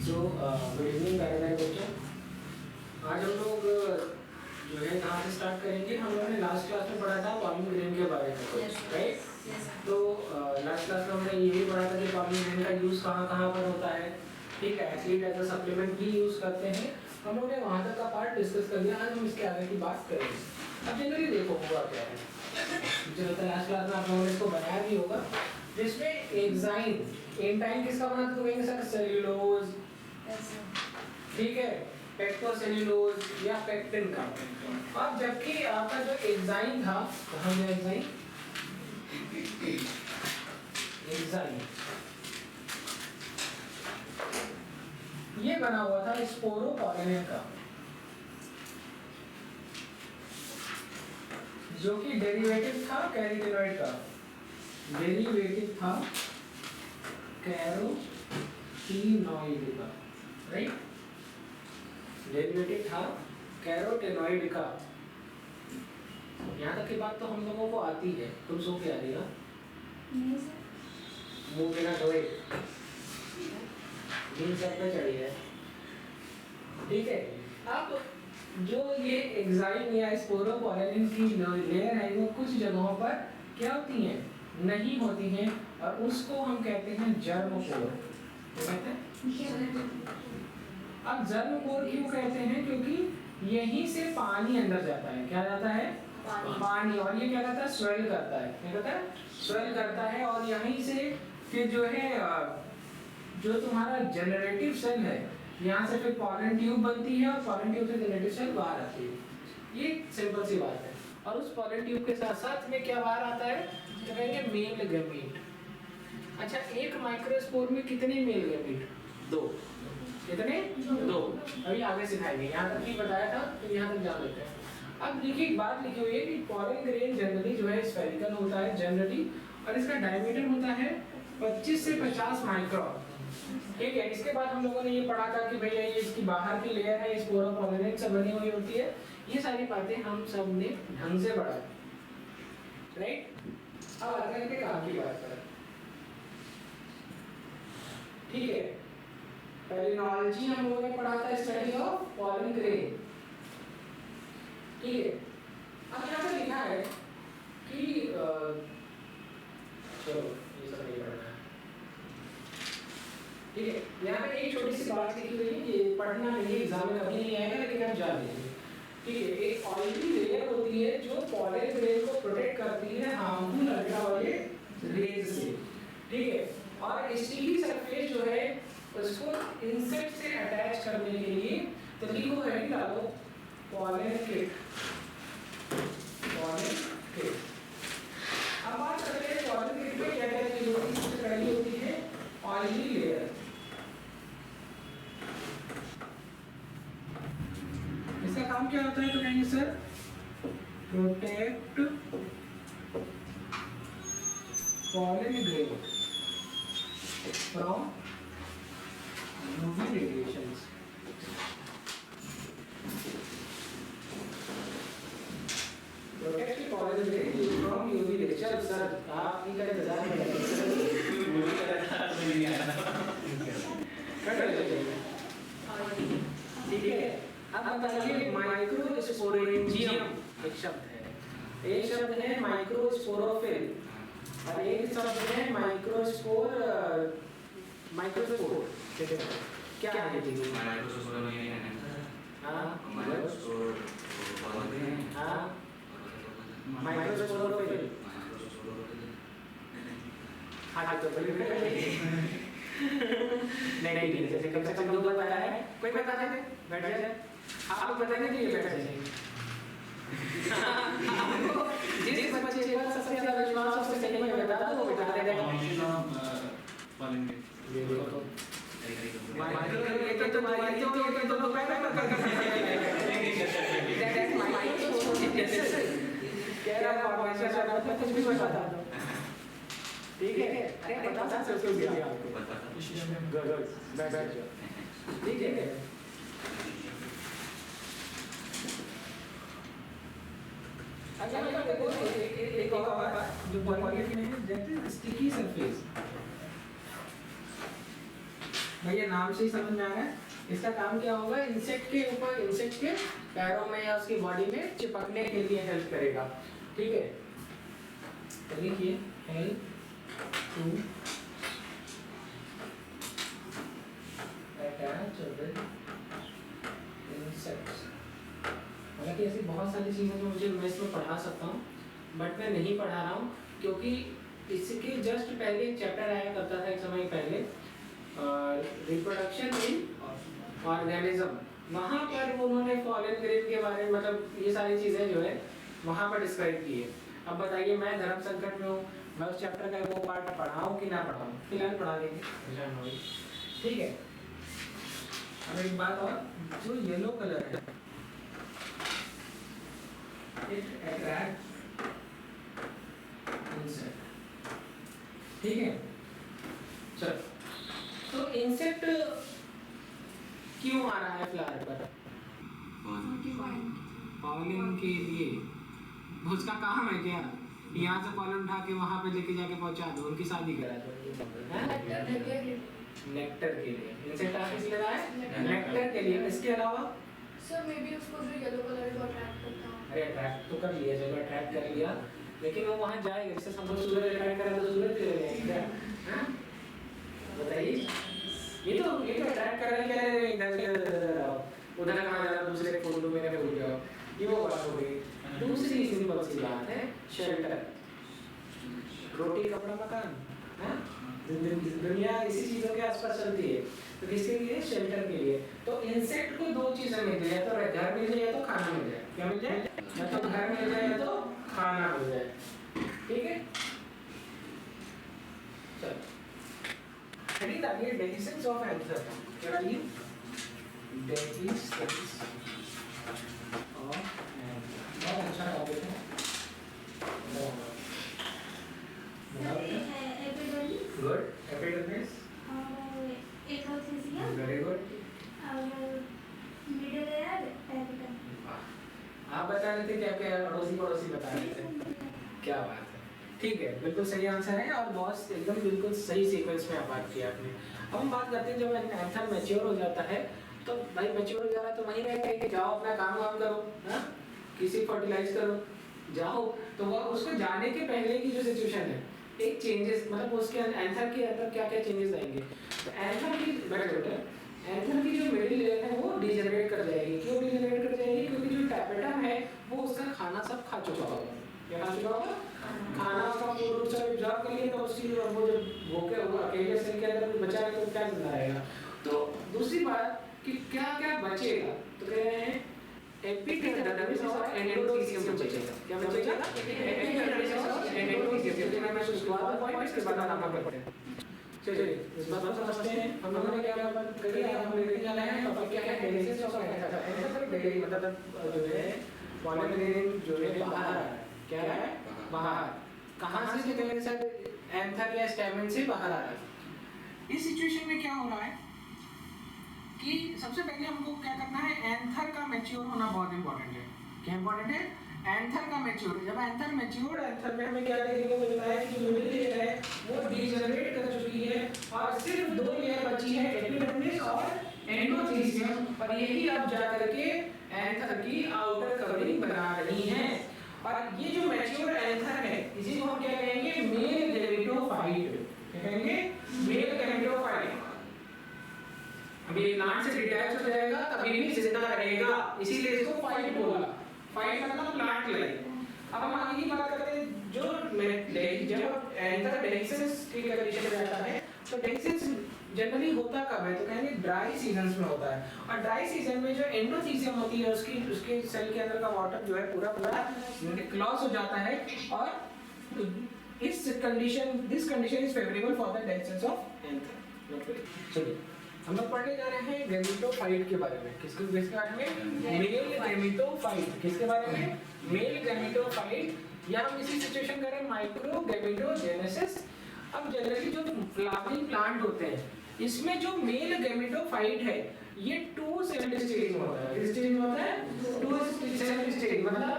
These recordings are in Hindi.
गुड इवनिंग प्यारे प्यारे बच्चों। आज हम लोग जो है कहाँ से स्टार्ट करेंगे। हम लोगों ने लास्ट क्लास में पढ़ा था पॉलिंग ग्रेन के बारे में, राइट? तो लास्ट क्लास में हमने ये भी पढ़ा था कि पॉलिंग ग्रेन का यूज़ कहाँ कहाँ पर होता है, ठीक है। एसिड एज अ सप्लीमेंट भी यूज़ करते हैं। हम लोग ने वहाँ तक का पार्ट डिस्कस कर लिया। आज हम इसके आगे की बात करेंगे। अब जनरली देखो हुआ क्या है, जो लास्ट क्लास में आप लोगों ने इसको बनाया भी होगा, जिसमें एंजाइम एंजाइम किसका बना था? तो कहेंगे सर सेल्यूलोज, ठीक है, पेक्टोसेल्यूलोज या पेक्टिन का। अब जबकि आपका जो एंजाइम था, कहाँ गया एंजाइम? एंजाइम ये बना हुआ था स्पोरोपोलिन का, जो कि डेरिवेटिव था कैरोटीनॉइड का। डेरिवेटिव था कैरोटीनॉइड का, राइट? डेरिवेटिव था कैरोटीनॉइड का। यहाँ तक की बात तो हम लोगों को आती है। तुम सो के आ रही हो? मुंह बिना धोए दिन सर पे चढ़ी है, ठीक है। अब जो ये एंजाइम या स्पोरोपोलिन की लेयर है, वो कुछ जगहों पर क्या होती हैं? नहीं होती हैं, और उसको हम कहते हैं जर्मपोर। क्या कहते हैं? अब जर्मपोर क्यों कहते हैं? क्योंकि यहीं से पानी अंदर जाता है। क्या जाता है? पानी। और ये क्या करता है? स्वेल करता है। क्या करता है? स्वेल करता है। और यहीं से फिर जो है, जो तुम्हारा जनरेटिव सेल है, यहाँ से फिर पॉलन ट्यूब बनती है, और पॉलन ट्यूब से जनरेटिव सेल बाहर आती है। ये सिंपल सी बात है। और उस पॉलन ट्यूब के साथ साथ में क्या बाहर आता है? तो कहेंगे मेल गैमीट। अच्छा, एक माइक्रोस्पोर में कितने मेल गैमीट? 2। कितने? 2। अभी आगे सिखाएंगे। यहाँ तक भी बताया था, तो यहाँ तक जान लेते हैं। अब देखिए, एक बात लिखी हुई है कि पॉलन ग्रेन जनरली जो है स्फेरिकल होता है जनरली, और इसका डायमीटर होता है 25 से 50 माइक्रोन, ठीक है। इसके बाद हम लोगों ने ये पढ़ा था कि भैया ये इसकी बाहर की लेयर है, स्पोरोपोलिन से बनी हुई होती है। ये सारी बातें हम सब ने ढंग से पढ़ा, राइट? अब आगे के काम की बात करें, ठीक है। पेलिनोलॉजी हम लोगों ने पढ़ा था, स्टडी ऑफ पॉलन ग्रेन, ठीक है। अब यहाँ पे लिखा है कि चलो ये सब नहीं पढ़ना है, ठीक है। यहाँ पे एक छोटी सी बात लिखी हुई है कि पढ़ना नहीं, एग्जाम में कभी नहीं आएगा, लेकिन आप जान लीजिए, ठीक है। एक ऑयली लेयर होती है जो पॉलन ग्रेन को प्रोटेक्ट करती है हार्मफुल अल्ट्रावायलेट रेज से, ठीक है। और स्टिकी सरफेस जो है उसको इंसेक्ट से अटैच करने के लिए, तो लिखो हेडिंग डालो पॉलन किट, पॉलन किट। अब बात करते हैं पॉलन किट में क्या क्या चीज होती है। सबसे पहली होती है ऑयली लेयर। इसका काम क्या होता है? तो कहेंगे sir protect pollen grain from UV radiations। Protect pollen grain from UV radiations। Sir आप नहीं करें बाजार में ठीक है। अब बताइए माइक्रोस्पोरेंजियम एक शब्द है, एक शब्द है माइक्रोस्पोरोफिल, और एक शब्द है माइक्रोस्पोर। माइक्रोस्पोर क्या है? माइक्रोस्पोर में हाँ, माइक्रोस्पोर हाँ, माइक्रोस्पोरोफिल। हाँ तो नहीं, जैसे कम से कम 2 बताया है, कोई बता दे, बैठ जाए। आप बताने के लिए बैठ जाइए। जिस बच्चे के पास सबसे ज्यादा विश्वास हो, उससे सही में बता दो, वो बता देगा। ये देखो माइक्रो ये तो तुम्हारी तो पैदा कर दैट माइक्रो कह रहा फॉर्मेशन वाला तो कुछ भी बता दो, ठीक है। अरे बता सकते हो क्या आपको? गुड, बैठ जाओ, ठीक है। अगर मैं देखो एक और बात जो पॉलिन में है, दैट इज स्टिकी सरफेस। भैया नाम से ही समझ में आ रहा है। इसका काम क्या होगा, इंसेक्ट के ऊपर, इंसेक्ट के पैरों में या उसकी बॉडी में चिपकने के लिए हेल्प करेगा। ठीक है, तो लिखिए हेल्प टू अटैच इंसेक्ट्स। हालांकि ऐसी बहुत सारी चीज़ें जो मैं इसमें पढ़ा सकता हूँ, बट मैं नहीं पढ़ा रहा हूँ क्योंकि इसके जस्ट पहले एक चैप्टर आया करता था एक समय पहले, रिप्रोडक्शन इन ऑर्गेनिज्म। वहाँ पर उन्होंने फॉरेन ग्रेन के बारे में, मतलब ये सारी चीज़ें जो है वहाँ पर डिस्क्राइब की है। अब बताइए, मैं धर्म संकट में हूँ, मैं उस चैप्टर का वो पार्ट पढ़ाऊँ कि ना पढ़ाऊँ? फिलहाल पढ़ा देंगे, ठीक है। अब एक बात और, जो येलो कलर है इट अट्रैक्ट इंसेक्ट, ठीक है। चलो, तो इंसेक्ट क्यों आ रहा है फ्लावर पर? पॉलिन के लिए। उसका काम है क्या? यहाँ से पॉलिन उठा के वहाँ पे लेके जाके पहुँचा दो, उनकी शादी करा दो। नेक्टर के लिए इंसेक्ट आ किस लिए रहा है? नेक्टर के लिए। इसके अलावा सर मे बी उसको जो येलो कलर को अट्रैक्ट करता हूँ। अरे अट्रैक्ट तो कर लिया, चलो अट्रैक्ट कर लिया, लेकिन वो वहाँ जाएगा, जैसे समझो सूरज अट्रैक्ट करा तो सूरज चले जाएगा, हाँ? बताइए, ये तो अट्रैक्ट कर रहा है, इधर उधर कहाँ जाना, दूसरे फोटो में भूल जाओ, ये वो बात हो गई। दूसरी सिंपल सी बात है, शेल्टर। रोटी कपड़ा मकान, हाँ? दुनिया इसी चीज़ों के आसपास चलती है, तो किसके लिए? शेल्टर के लिए। तो इंसेक्ट को दो चीज़ें मिल जाए, तो घर मिल जाए तो खाना मिल जाए। क्या मिल जाए? या तो घर मिल जाए या तो खाना मिल जाए, ठीक है। चलो, हेडिंग डालिए डेफिशिएंसी ऑफ एंथर। क्या डालिए? Deficiency of anther. बहुत अच्छा टॉपिक है। Good, epidermis very good. आप बता रहे थे क्या क्या, अड़ोसी पड़ोसी बता रहे थे, क्या बात है, ठीक है, बिल्कुल सही आंसर है और बहुत एकदम बिल्कुल सही सीक्वेंस में बात किया आपने। अब हम बात करते हैं जब एंथर मैच्योर हो जाता है, तो भाई मैच्योर हो जा रहा है तो वहीं रह के जाओ अपना काम वाम करो, हाँ, किसी फर्टिलाइज करो, जाओ। तो वो उसको जाने के पहले की जो सिचुएशन है, एक चेंजेस, मतलब उसके एंथर के अंदर क्या क्या चेंजेस आएंगे। तो एंथर की एंथर की जो मिडिल लेयर है वो डिजेनरेट कर जाएगी। क्यों डिजेनरेट कर जाएगी? क्योंकि जो टैपेटम है वो उसका खाना सब खा चुका होगा। क्या खा चुका होगा? खाना उसका पूर्ण रूप से एब्जॉर्ब कर लिया, तो उसकी वो जो भूखे हुआ अकेले सेल के अंदर बचा है तो क्या जिंदा रहेगा। तो दूसरी बात कि क्या क्या बचेगा, तो कह रहे हैं एपिडर्मिस और एंडोथेलियम बचेगा। क्या बचेगा? एपिडर्मिस और एंडोथेलियम। मैं शुरुआत पॉइंट इसके बाद नाम करते हैं। चलिए इस बात को समझते हैं। हम लोगों ने क्या करिए, हम लेके जाना है टॉपिक क्या है, डेफिशिएंसी ऑफ एंथर। मतलब जो है पॉलन ग्रेन जो है बाहर आ रहा है। क्या है? बाहर। कहाँ से? निकलने से एंथर या स्टैमेन से बाहर आ रहा है। इस सिचुएशन में क्या हो रहा है कि सबसे पहले हमको क्या करना है, एंथर का मैच्योर होना बहुत इंपॉर्टेंट है। क्या इंपॉर्टेंट है? एंथर का मैच्योर। जब एंथर मैच्योर, एंथर में हमें क्या देखने को मिलता है कि जो मिडिल लेयर है वो डिजेनरेट कर चुकी है और सिर्फ दो लेयर बची है, एपिडर्मिस और एंडोथेलियम, और यही अब जा करके एंथर की आउटर कवरिंग बना रही है। और ये जो मैच्योर एंथर है इसी को हम क्या कहेंगे? Male gametophyte. क्या कहेंगे? Male gametophyte. अभी प्लांट से डिटैच हो जाएगा तभी भी जिंदा रहेगा, इसीलिए इसको फाइट बोला। फाइट मतलब प्लांट लाइक। अब हम आगे की बात करते हैं, जो जब एंथर डेhiscence की कंडीशन में आता है तो डेhiscence जनरली होता कब है, तो कहेंगे ड्राई सीजन्स में होता है। और ड्राई सीजन में जो एंडोथेलियम होती है उसके सेल के अंदर का वाटर जो है पूरा लॉस हो जाता है, और this condition is favourable for the dehiscence of anther. चलिए हम लोग पढ़ने जा रहे हैं गैमेटोफाइट के बारे में। किसके बारे में? Male gametophyte. किसके बारे में? Male gametophyte. या हम इसी सिचुएशन कर रहे हैं माइक्रो गैमेटोजेनेसिस। अब जनरली जो फ्लावरिंग प्लांट होते हैं इसमें जो मेल गैमेटोफाइट है ये 2 सेल स्टेज में होता है। किस स्टेज में होता है? 2 सेल स्टेज। मतलब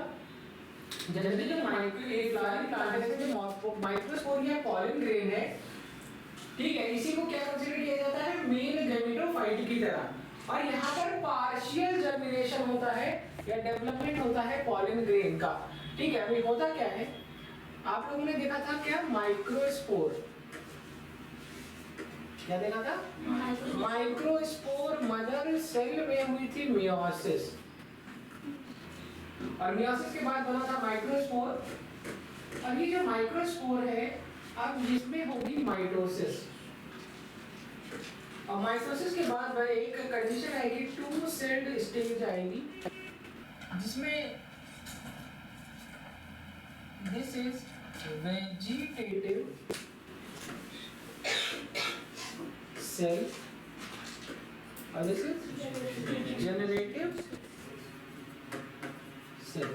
जनरली जो फ्लावरिंग प्लांट है इसमें जो माइक्रोस्पोरिया पॉलन ग्रेन है ठीक है, इसी को क्या कंसीडर किया जाता है, मेल गैमेटोफाइट की तरह। और यहाँ पर पार्शियल जर्मिनेशन होता है या डेवलपमेंट होता है पॉलन ग्रेन का। ठीक है, अभी होता क्या है, आप लोगों ने देखा था क्या, माइक्रोस्पोर, क्या देखा था, माइक्रोस्पोर मदर सेल में हुई थी मियोसिस, और मियोसिस के बाद बना था माइक्रोस्पोर। अब ये जो माइक्रोस्पोर है, अब जिसमें होगी माइटोसिस, और माइटोसिस के बाद वह एक कंडीशन आएगी, टू सेल्ड स्टेज आएगी, जिसमें दिस इज वेजिटेटिव सेल और दिस इज जनरेटिव सेल।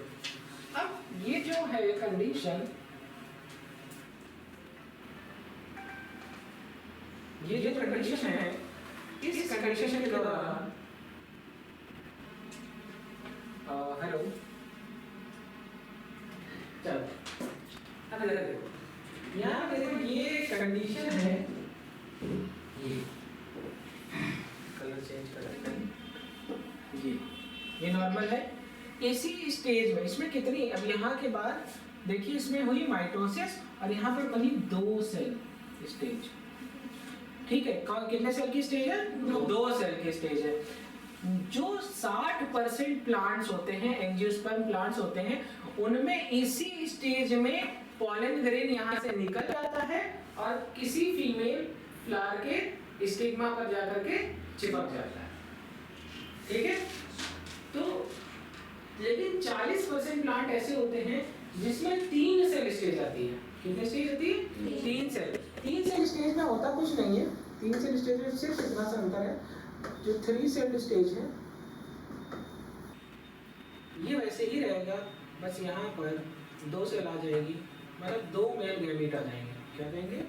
अब ये जो है कंडीशन, ये जो कंडीशन है, इस कंडीशन के दौरान हेलो, चलो अब इधर देखो, यहाँ देखो ये कंडीशन है, ये कलर चेंज कर देते हैं, ये नॉर्मल है। इसी स्टेज में इसमें कितनी, अब यहाँ के बाद देखिए इसमें हुई माइटोसिस और यहाँ पर बनी 2 सेल स्टेज। ठीक है, कितने सेल की स्टेज है, 2 सेल की स्टेज है। जो 60% प्लांट्स होते हैं, एंजियोस्पर्म प्लांट्स होते हैं, उनमें इसी स्टेज में पॉलन ग्रेन यहाँ से निकल जाता है और किसी फीमेल फ्लावर के स्टिग्मा पर जाकर के चिपक जाता है। ठीक है, तो लेकिन 40% प्लांट ऐसे होते हैं जिसमें 3 सेल स्टेज आती है। कितने स्टेज आती है, 3 सेल। 3 सेल स्टेज में होता कुछ नहीं है, 3 सेल स्टेज में सिर्फ इतना सा अंतर है, जो 3 सेल स्टेज है ये वैसे ही रहेगा, बस यहाँ पर 2 सेल आ जाएगी, मतलब 2 मेल गैमीट आ जाएंगे। क्या कहेंगे,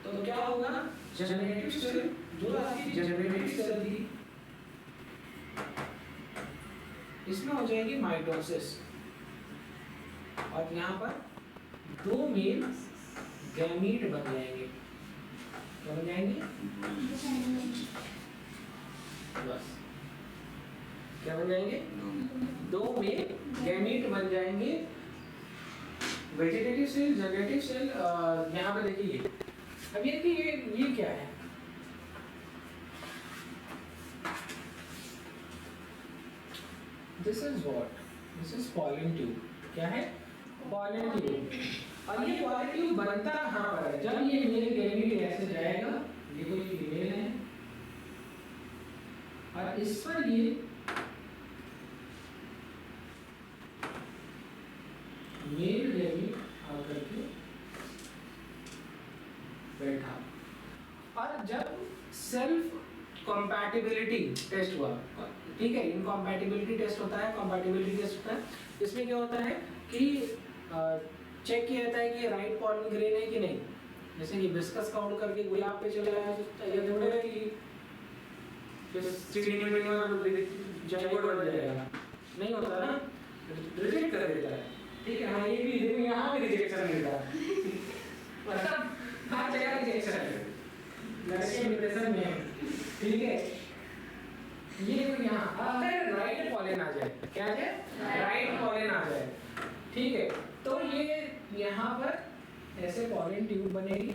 तो क्या होगा, जनरेटिव सेल, जो आपकी जनरेटिव सेल थी इसमें हो जाएगी माइटोसिस, और यहाँ पर 2 मेल गैमीट बन जाएंगे। क्या बन जाएंगे, बस क्या बन जाएंगे, 2 मेल गैमीट बन जाएंगे। वेजिटेटिव सेल, जनरेटिव सेल, यहाँ पे देखिए अब ये देखिए ये क्या है, this is what, this is pollen tube. क्या है, पॉलन ट्यूब। और ये पॉलन ट्यूब बनता कहाँ पर है, जब ये मेल गैमीट ऐसे जाएगा, ये कोई फीमेल है और इस पर ये मेल गैमीट आकर के बैठा, और जब सेल्फ कंपैटिबिलिटी टेस्ट हुआ, ठीक है, इनकम्पैटिबिलिटी टेस्ट होता है, कंपैटिबिलिटी टेस्ट होता है, इसमें क्या होता है कि चेक किया जाता है कि राइट पॉलन ग्रेन है कि नहीं। जैसे कि बिस्कस काउंट करके गुलाब पे चला गया तो ये थोड़ा है कि चीनी में जाइगोट बन जाएगा, नहीं होता ना, रिजेक्ट कर देता है। ठीक है, हाँ, ये भी देखो यहाँ पे रिजेक्शन मिलता है, मतलब हर जगह रिजेक्शन है, लड़के डिप्रेशन में है। ठीक है, ये देखो यहाँ अगर राइट पॉलन आ जाए, क्या आ जाए, राइट पॉलन आ जाए, ठीक है, तो ये यहाँ पर ऐसे पॉलन ट्यूब बनेगी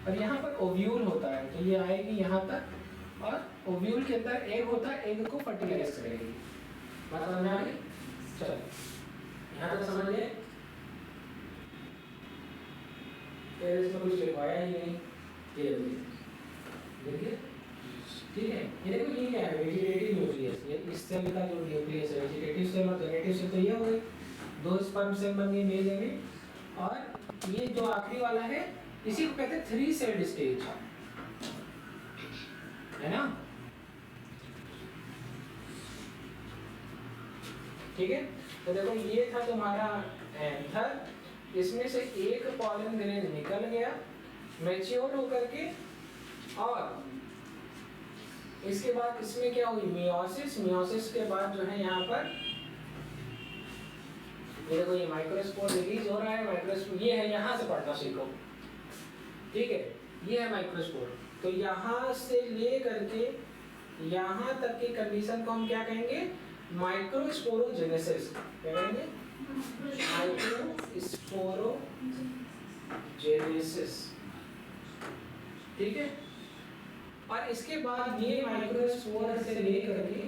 और यहाँ पर ओव्यूल होता है, तो ये आएगी यहाँ तक, और ओव्यूल के अंदर एग होता है, एग को फर्टिलाइज करेगी। बात समझ में आ गई, चलो यहाँ तक समझ गए, इसमें कुछ लिखवाया ही नहीं, ये देखिए, ठीक है, ये देखो ये क्या है, वेजिटेटिव न्यूक्लियस, ये इस सेल का जो न्यूक्लियस है, वेजिटेटिव सेल और जनरेटिव सेल, तो ये हो गए 2 स्पर्म सेल बन गए मेल में, और ये जो आखिरी वाला है इसी को कहते हैं 3 सेल्ड स्टेज, है ना। ठीक है, तो देखो ये था तुम्हारा एंथर, इसमें से एक पॉलन ग्रेन निकल गया मैच्योर होकर के, और इसके बाद इसमें क्या हुई, मियोसिस। मियोसिस के बाद जो है यहाँ पर ये देखो ये माइक्रोस्पोर रिलीज हो रहा है, माइक्रोस्पोर ये है, यहाँ से पढ़ना सीखो, ठीक है, ये है माइक्रोस्पोर। तो यहाँ से ले करके यहाँ तक की कंडीशन को हम क्या कहेंगे? माइक्रोस्पोरोजेनेसिस। क्या कहेंगे? माइक्रोस्पोरोजेनेसिस। ठीक है, और इसके बाद ये माइक्रोस्पोर से ले करके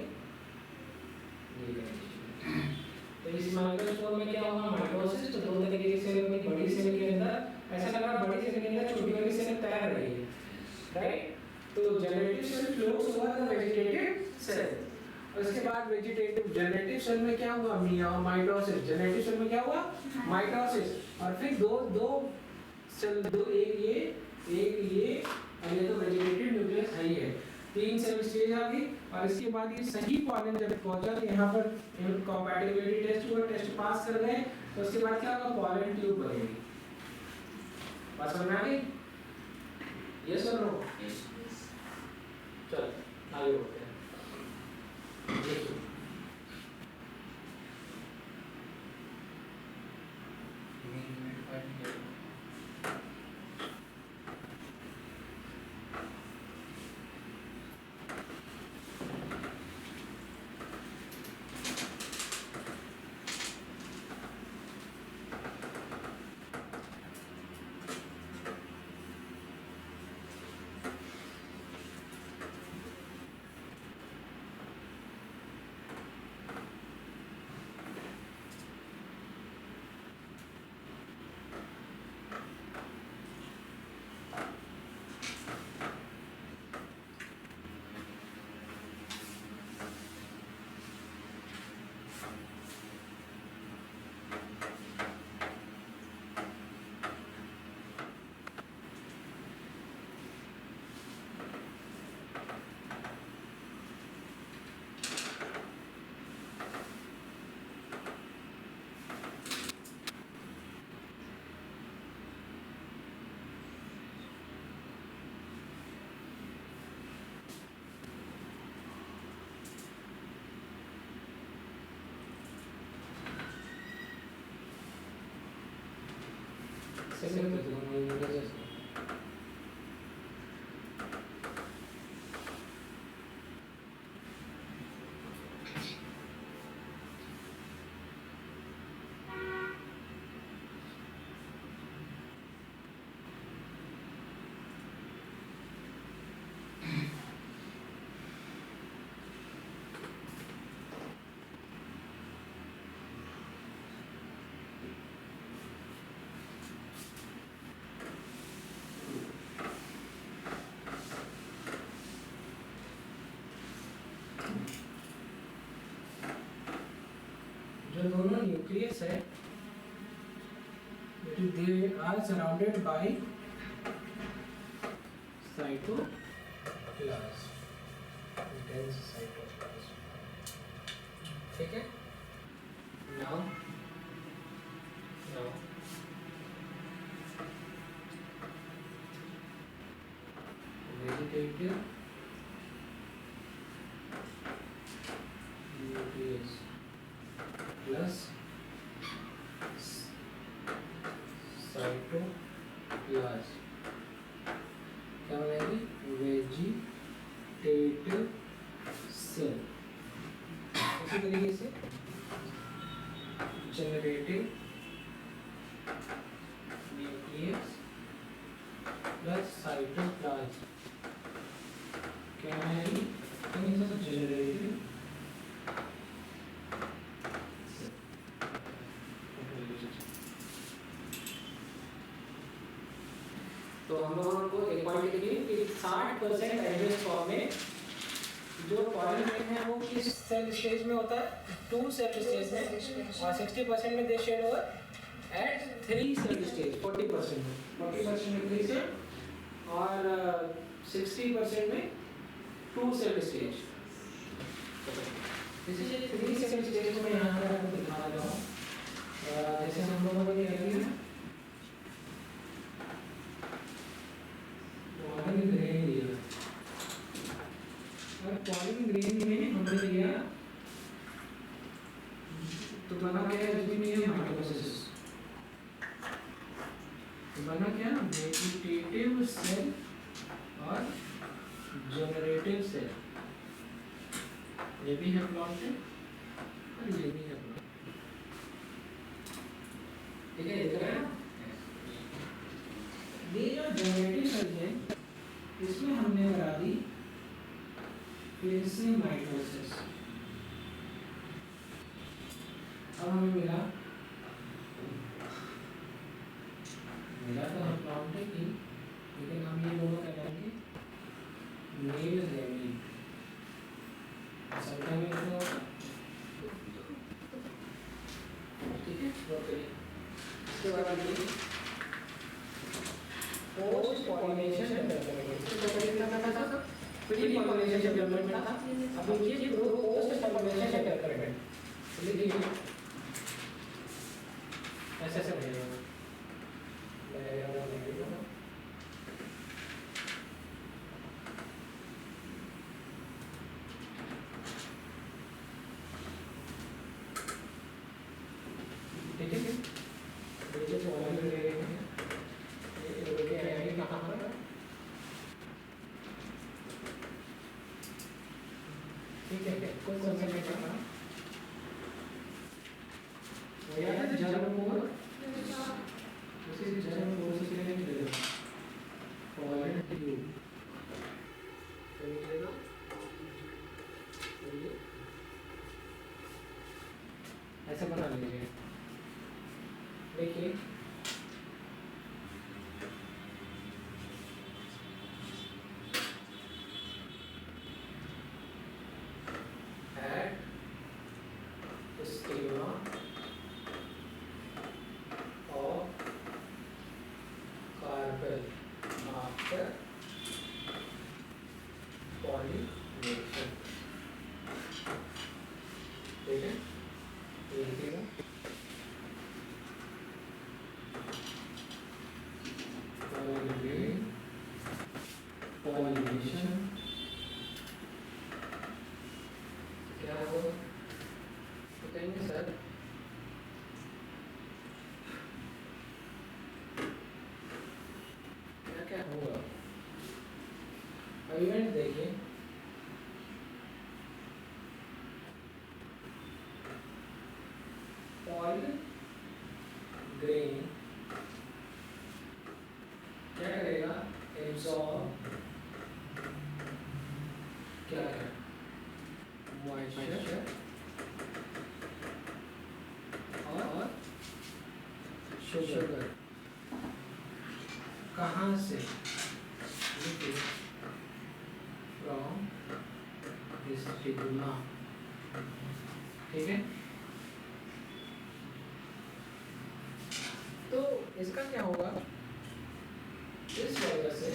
तो इस माइक्रोस्पोर में क्या होगा? माइटोसिस। तो दो तरीके की सेल में, बड़ी सेल के अंदर ऐसा लग रहा बड़ी सेल के अंदर छोटी वाली सेल तैर रही है, राइट? तो जनरेटिव सेल फ्लोस हुआ था वेजिटेटिव सेल, और उसके बाद वेजिटेटिव जनरेटिव सेल में क्या हुआ? माइटोसिस। जनरेटिव सेल में क्या हुआ? माइटोसिस। और फिर दो सेल, दो, एक ये और ये तो वेजिटेटिव न्यूक्लियस है ही है। 3 सेल स्टेज आ गई, और इसके बाद ये सही पॉलन जब पहुंचा तो यहाँ पर कंपैटिबिलिटी टेस्ट हुआ, टेस्ट पास कर गए, तो उसके बाद क्या होगा? पॉलन ट्यूब बनेगी। बात समझ में आ गई? यस और नो? चल आगे बढ़ते हैं। जो दोनों न्यूक्लियस है, they are surrounded by cytoplasm, dense cytoplasm. ठीक है? Now vegetative nucleus plus cytoplasm क्या बनेगी? Vegetative cell. उसी तरीके से जनरेटिव न्यूक्लियस प्लस साइटोप्लाज्म क्या बनेगी? जनरेटिव। तो हम लोगों को एक पॉइंट लिखिए कि 60% एवरेज फॉर्म में जो पॉलन है वो किस सेल स्टेज में होता है? 2 सेल स्टेज में, और 60% में they shed over at 3 cell stage. 40% में 3 सेल, और 60% में 2 सेल स्टेज। जैसे 3 सेल स्टेज को मैं यहाँ पर आपको दिखा रहा हूँ। जैसे हम लोगों को ये लगी पॉलिन ग्रेन में हमने लिया तो बना क्या है? इसमें ये माइटोसिस बना क्या, वेजिटेटिव सेल और जनरेटिव सेल, ये भी है प्लॉट और ये भी है प्लॉट। ठीक है, दिख रहा है ना? ये जो जनरेटिव सेल है इसमें हमने करा दी फिर से माइटोसिस। अब हमें मिला तो हम प्लॉट की, लेकिन हम ये दोनों कहलाएंगे मेल गैमीट। संख्या में कितना होगा? ठीक है, इसके बाद ये पोस्ट पॉलिनेशन डेवलपमेंट, इसको पहले क्या था? प्री पॉलिनेशन डेवलपमेंट था। अब देखिए पोस्ट पॉलिनेशन डेवलपमेंट, देखिए ऐसे ऐसे बनेगा। ठीक है, ये जो पॉलिनेशन ले रहे हैं ये लोग क्या है, कहाँ पर? ठीक है, कौन सा समय का वो याद है जर्मोर, उसी जर्मोर से लेने के लिए पॉलन ट्यूब तो मिलेगा, ऐसे बना लीजिए। देखिए क्या होगा बताएंगे सर? क्या होगा? इवेंट देखिए, पॉलन ग्रेन क्या करेगा? एब्सॉर्ब क्या है? मॉइस्चर और शुगर। कहाँ से? From stigma. ठीक है, तो इसका क्या होगा? इस वजह से,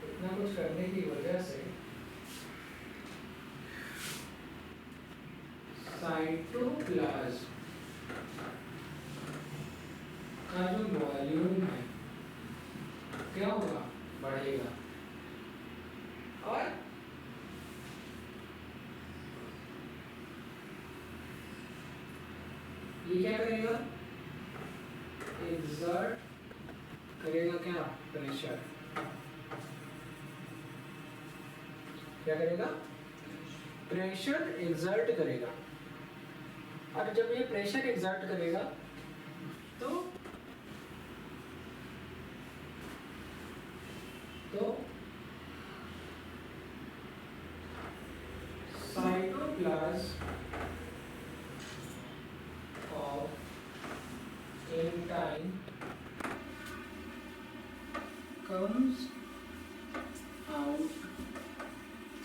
इतना कुछ करने की वजह से साइटोप्लाज्म का जो वॉल्यूम है क्या होगा? बढ़ेगा। और ये क्या करेगा? एक्सर्ट करेगा क्या? प्रेशर। क्या करेगा? प्रेशर एक्सर्ट करेगा। और जब ये प्रेशर एक्सर्ट करेगा तो cytoplasm of intestine comes out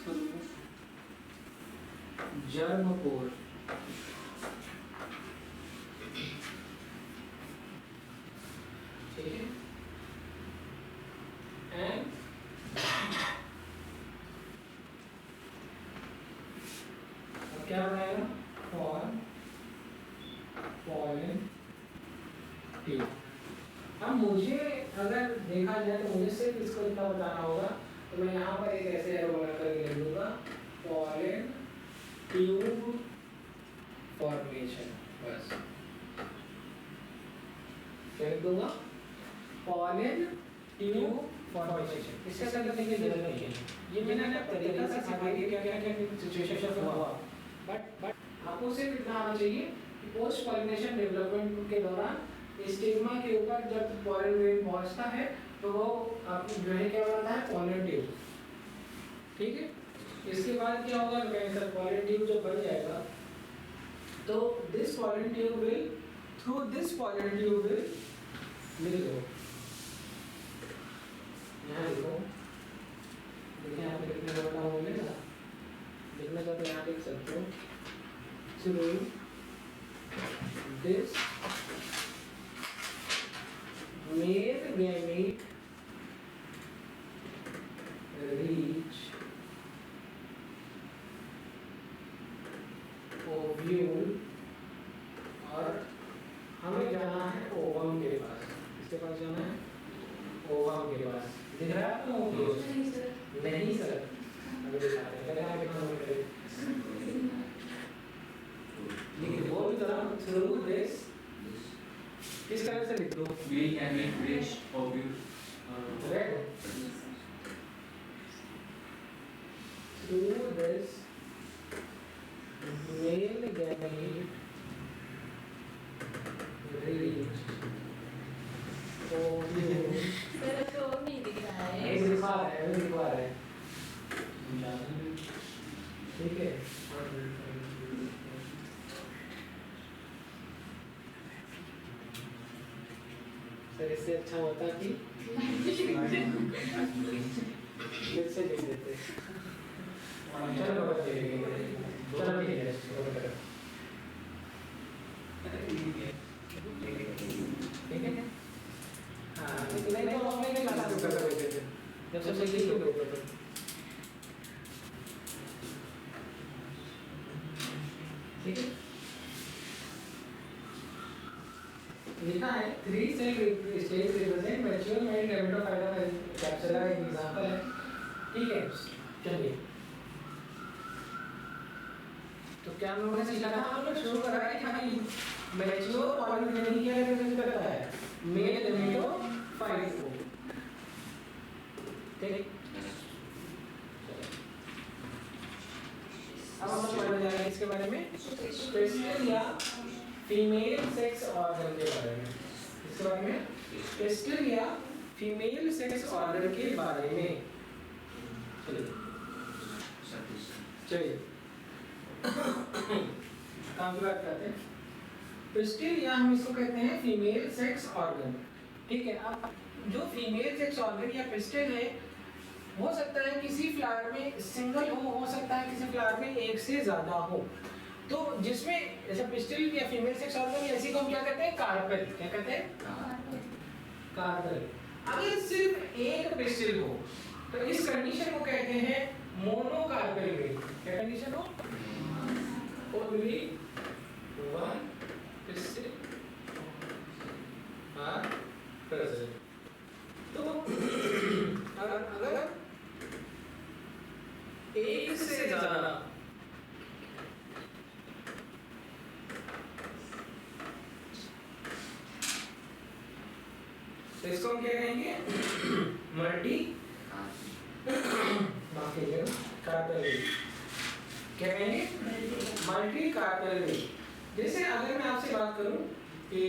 through germ pore. ठीक है, and अब क्या बनाएगा? Pollen tube. अब मुझे अगर देखा जाए तो मुझे सिर्फ इसको इतना बताना होगा, तो मैं यहाँ पर एक ऐसे एरो बना कर लिख दूंगा, पॉलन ट्यूब फॉर्मेशन, बस क्या लिख दूंगा? डिस्कस करने की जरूरत नहीं है, ये मैंने आपको तरीका सिखा दिया क्या क्या सिचुएशन हुआ, बट आपको सिर्फ इतना आना चाहिए कि पोस्ट पॉलिनेशन डेवलपमेंट के दौरान स्टिग्मा के ऊपर जब पॉलन ग्रेन पहुंचता है तो वो आपको जो है क्या बनता है पॉलन ट्यूब, ठीक है। इसके बाद क्या होगा कैंसर पॉलन ट्यूब जब बन जाएगा तो this pollen tube will through this pollen tube will go, यहाँ लिखो, देखिए यहाँ पे लिखने का काम मिलेगा, लिखने का तो यहाँ लिख सकते हो through this male gamete reach ovule और हमें जाना है ओवम के पास, किसके पास जाना है ओवम के पास, दिख रहा है आपको? नहीं सर अभी दिखा रहे हैं लेकिन वो भी तरह थ्रू दिस किस तरह से लिख दो We can reach ovule. Correct. Through this male gamete reach ovule sir तो नहीं दिख रहा है। ये दिखा रहा है ठीक है। सर इससे अच्छा होता कि फिर से लिख देते। चलो चलो ठीक है ठीक है। हाँ नहीं तो हमने क्लास में कर देते थे जब सब सही हो गया तो ठीक है। लिखा है 3 cell stage represent mature male gametophyte का कैप्सुला का एग्जांपल है, ठीक है। चलिए तो क्या हम लोगों ने सीखा था, हम लोग शुरू कर रहे हैं कि हमें मैच्योर पॉलिनेशन क्या रिप्रेजेंट करता है मेल गैमेटोफाइट को, ठीक। अब हम समझ जाएंगे इसके बारे में स्पेशल या फीमेल सेक्स ऑर्गन के बारे में, इसके बारे में टेस्टल या फीमेल सेक्स ऑर्गन के बारे में। चलिए काम की बात करते हैं। टेस्टल या हम इसको कहते हैं फीमेल सेक्स ऑर्गन, ठीक है। अब जो फीमेल सेक्स ऑर्गन या पिस्टल है हो सकता है किसी फ्लावर में सिंगल हो सकता है किसी फ्लावर में एक से ज्यादा हो, तो जिसमें जैसे पिस्टल या फीमेल सेक्स ऑर्गन ऐसी को हम क्या कहते हैं कार्पेल, क्या कहते हैं कार्पेल। अगर सिर्फ एक पिस्टल हो तो इस कंडीशन को कहते हैं मोनोकार्पेल रिंग, क्या कंडीशन हो only one pistil are present. तो अगर एक से ज्यादा तो इसको हम क्या कहेंगे मल्टी कार्पेल, क्या कहेंगे मल्टी कार्पेल। जैसे अगर मैं आपसे बात करूं कि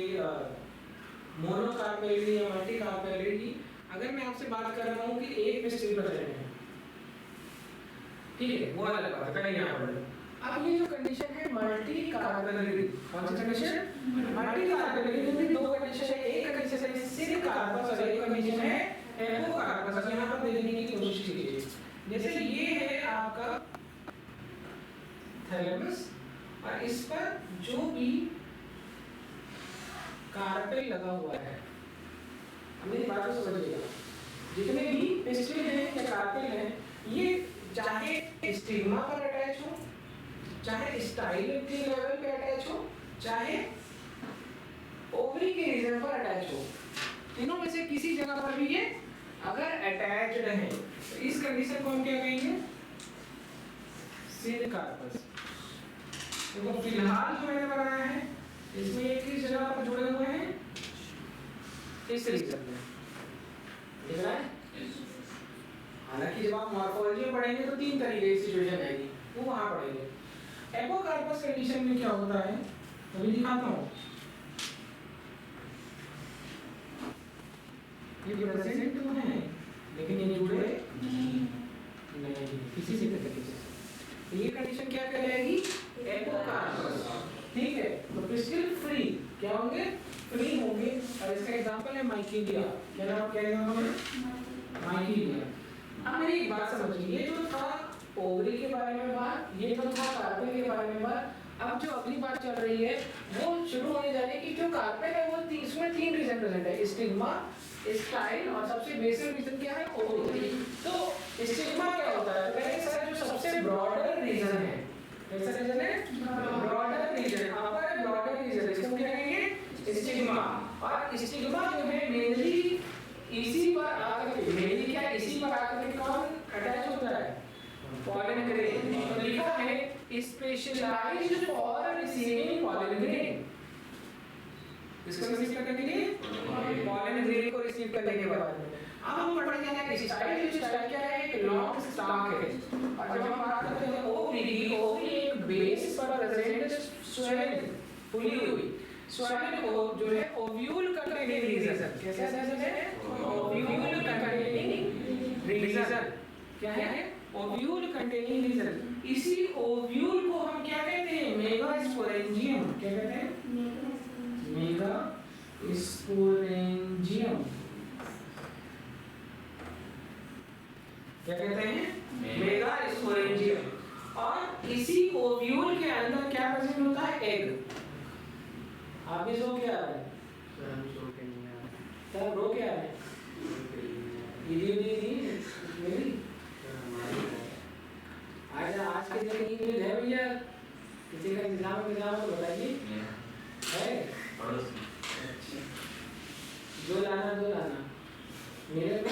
मोनोकार्पेल या मल्टी कार्पेल की, अगर मैं आपसे बात कर रहा हूं कि एक पिस्टल प्रेजेंट है, ठीक है, वो अलग बात है, पहले यहाँ पर। अब ये जो कंडीशन है मल्टी कार्पेल, कौन सी कंडीशन मल्टी कार्पेल में दो कंडीशन है, एक कंडीशन है सिर्फ कार्पस और एक कंडीशन है एपोकार्पस। यहाँ पर देखने की कोशिश कीजिए, जैसे ये है आपका थैलेमस और इस पर जो भी कार्पेल लगा हुआ है, मेरी बात को समझिएगा, जितने भी पिस्टल हैं या कार्पेल हैं ये चाहे स्टिग्मा पर अटैच हो, चाहे स्टाइल के लेवल पे अटैच हो, चाहे ओवरी के रीजन पर अटैच हो, तीनों में से किसी जगह पर भी ये अगर अटैच्ड है तो इस कंडीशन को हम क्या कहेंगे सिन कार्पस। देखो फिलहाल जो मैंने बनाया है इसमें एक ही जगह पर जुड़े हुए हैं इस रीजन में, दिख रहा है हालांकि जब आप मॉर्फोलॉजी में पढ़ेंगे तो 3 तरीके की सिचुएशन आएगी, वो वहाँ पढ़ेंगे। एपोकार्पस कंडीशन में क्या होता है अभी दिखाता हूँ। ये प्रेजेंट तो है लेकिन ये जुड़े नहीं किसी भी तरीके से। ये कंडीशन क्या कहलाएगी? एपोकार्पस। ठीक है, तो क्रिस्टल फ्री क्या होंगे? फ्री होंगे। और इसका एग्जांपल है माइकेलिया। क्या नाम क्या एग्जांपल है? माइकेलिया। अब मेरी एक बात समझिए, ये जो था ओवरी के बारे में बात, ये जो था कार्पेल के बारे में बात, अब जो अगली बात चल रही है वो शुरू होने जा रही है कि जो कार्पेल है वो इसमें 3 रीजन प्रेजेंट है, स्टिग्मा, स्टाइल और सबसे बेसिक रीजन क्या है? ओवरी। तो स्टिग्मा क्या होता है? पहले सर जो सबसे ब्रॉडर रीजन है, कैसा रीजन है? Broader region. आपका ब्रॉडर रीजन इसको क्या कहेंगे? स्टिग्मा। और स्टिग्मा जो है मेनली इसी पर आकर के, मेनली क्या इसी पर आकर के कौन अटैच होता है? Pollen grain. तो लिखा है specialized for receiving pollen grain. इसको रिसीव करने के लिए पॉलन ग्रेन को रिसीव करने के बाद अब हम पढ़ने जा रहे हैं स्टाइल। स्टाइल क्या है? एक लॉन्ग स्टॉक है। और जब हम बात करते हैं ओवरी, ओवरी एक बेस पर प्रेजेंट स्वेलिंग फुली हुई स्वेलिंग को जो है ओव्यूल कंटेनिंग रीजन। कैसा रीजन है? Ovule containing region. क्या है? Ovule containing region. इसी ओव्यूल को हम क्या कहते हैं? मेगास्पोरेंजियम। क्या कहते हैं? मेगास्पोरेंजियम। क्या कहते हैं? मेगास्पोरेंजियम। और इसी ओव्यूल के अंदर क्या प्रेजेंट होता है? एग। आप भी सो क्या है? तब रो क्या है? मेरी आज के दिन नींद है भैया? किसी का इंतजाम तो बताइए। है जो लाना मेरे को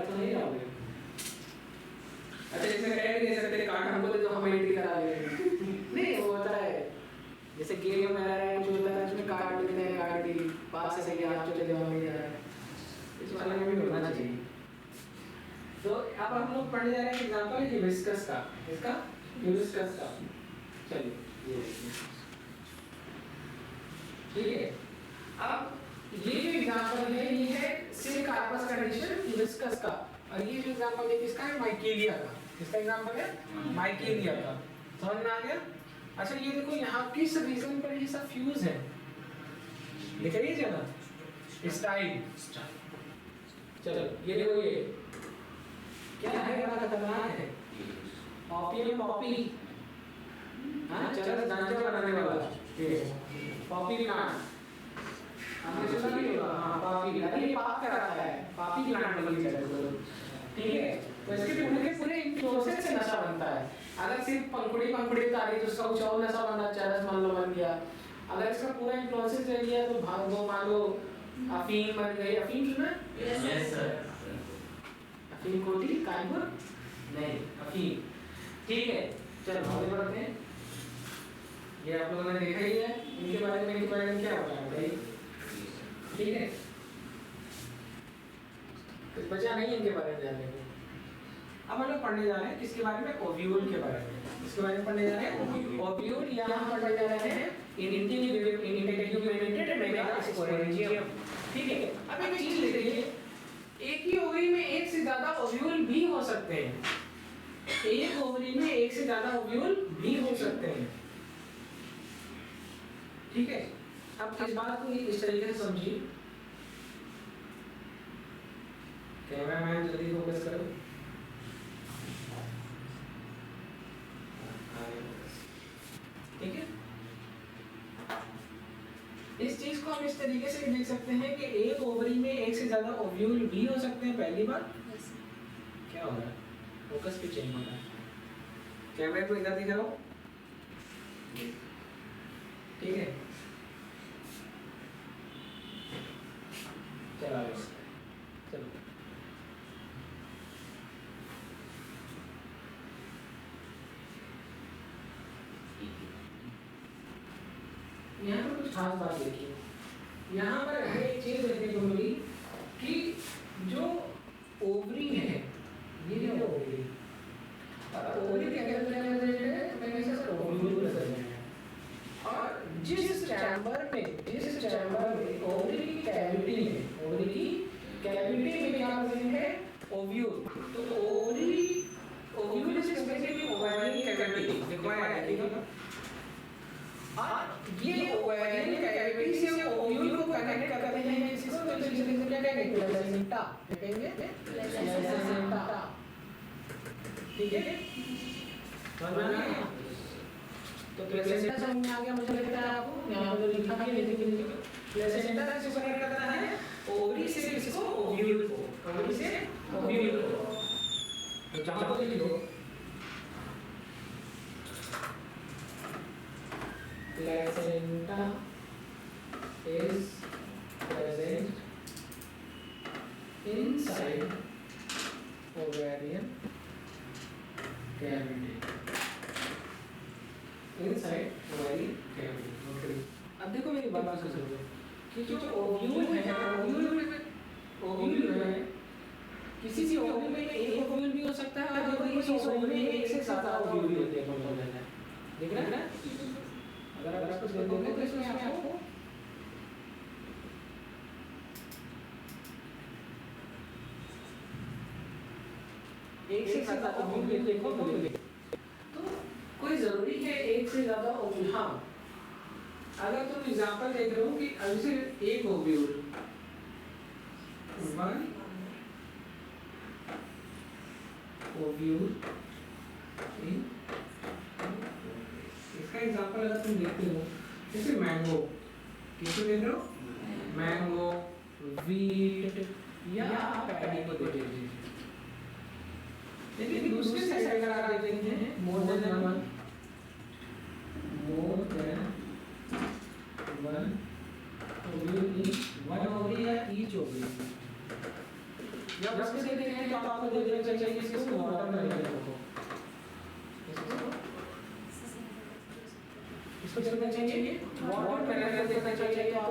तो नहीं आओगे। अच्छा इसमें कह भी नहीं सकते कार्ड हमको दे दो हम एंट्री करा लेंगे। नहीं वो होता है जैसे गेम में रहा है, जो होता है उसमें कार्ड देते हैं, कार्ड दी पास से गया आप चले जाओ मेरे यार, इस वाले में भी होना चाहिए। तो अब हम लोग पढ़ने जा रहे हैं एग्जांपल है हिबिस्कस का। इसका हिबिस्कस का चलिए ये ठीक है। अब ये जो एग्जांपल है ये है सिल्क कार्पस कंडीशन हिबिस्कस का, और ये जो एग्जांपल है किसका है? माइकेलिया का। किसका एग्जांपल है? माइकेलिया का। समझ में आ गया? अच्छा ये देखो यहाँ किस रीजन पर ये सब फ्यूज है, दिख रही है जगह? स्टाइल। चलो ये देखो ये क्या है? बड़ा खतरनाक है। ऑपियम पॉपी। हाँ चलो गांजा बनाने वाला पॉपी प्लांट। हमने सुना नहीं होगा? हाँ पॉपी। अरे ये पाप कराता है, पॉपी प्लांट बोली जाती है। ठीक है, तो इसके पूरे प्रोसेस से नशा बनता है। अगर सिर्फ पंखुड़ी उतारी तो उसका कुछ और नशा बनना, चरस मान लो बन गया। अगर इसका पूरा इन्फ्लुएंस रह गया तो वो मान लो अफीम बन गई। अफीम सुना? Yes sir. अफीम कोटी कानपुर नहीं अफीम। ठीक है चलो आगे बढ़ते हैं। ये आप लोगों ने देखा ही है, इनके बारे में क्या बताया बताइए? ठीक है कुछ बचा नहीं इनके बारे में जानने को। अब हम लोग पढ़ने जा रहे हैं किसके बारे में? ओव्यूल के बारे में। इसके बारे में पढ़ने जा रहे हैं ओव्यूल, या हम पढ़ने जा रहे हैं इंटीग्रेटेड मेगास्पोरेंजियम। ठीक है, अब एक चीज देखिए, एक ही ओवरी में एक से ज्यादा ओव्यूल भी हो सकते हैं। एक ओवरी में एक से ज्यादा ओव्यूल भी हो सकते हैं। ठीक है, अब इस बात को इस तरीके से समझिए। कैमरामैन जल्दी फोकस करो। ठीक है, इस चीज को हम इस तरीके से देख सकते हैं कि एक ओवरी में एक से ज्यादा ओव्यूल भी हो सकते हैं। पहली बात क्या हो रहा है? फोकस पे चेंज हो रहा है। कैमरे को इधर दिखाओ। ठीक है चलो यहाँ पर कुछ खास बात देखिए। यहाँ पर हमें एक चीज देखने को मिली कि जो ओवरी। और ओवरी क्या कहते हैं मैंने इसे ओव्यूल कहते हैं। और जिस चैम्बर में ओवरी की कैविटी में क्या प्रेजेंट है ओव्यूल। तो ovule is basically ovarian cavity required है। और ये ओवेरियन कैविटी से ओव्यूल को कनेक्ट करते हैं इसको तो इसे क्या कहेंगे प्लेसेंटा कहेंगे प्लेसेंटा। ठीक है समझ में आ गया? तो प्लेसेंटा समझ में आ गया मुझे लगता है आपको। यहाँ पर लिखा है लेकिन प्लेसेंटा से कनेक्ट करना है ओवरी से किसको ओव्यूल को, ओवरी से ओव्यूल को। तो जहाँ पर लिख लो placenta is present inside ovarian cavity. Inside ovarian cavity. Okay. अब देखो मेरी बात को समझो कि जो ओव्यूल है किसी भी ओव्यूल में एक ओव्यूल भी हो सकता है और देखो इस ओव्यूल में एक से ज़्यादा ओव्यूल भी होते हैं। देख रहे हैं ना? अगर आप कुछ देखोगे तो इसमें आपको एक से ज़्यादा ओव्यूल देखो तो मिलेगा। तो कोई ज़रूरी है एक से ज़्यादा ओव्यूल? हाँ, अगर तुम एग्जांपल देख रहे हो कि अभी से एक ओव्यूल वन ओव्यूल इसका एग्जांपल अगर तुम देखते हो जैसे मैंगो, किसको देख रहे हो? मैंगो, वीट या पैडी को देख रहे हैं। लेकिन दूसरे साइड अगर आप देखते हैं more than one ovule in one ovary या ईच ओवरी। जब उसके देखते हैं तो आपको देख लेना चाहिए इसको वाटर में रखो। इसको देखना चाहिए वाटर में देखना चाहिए तो आप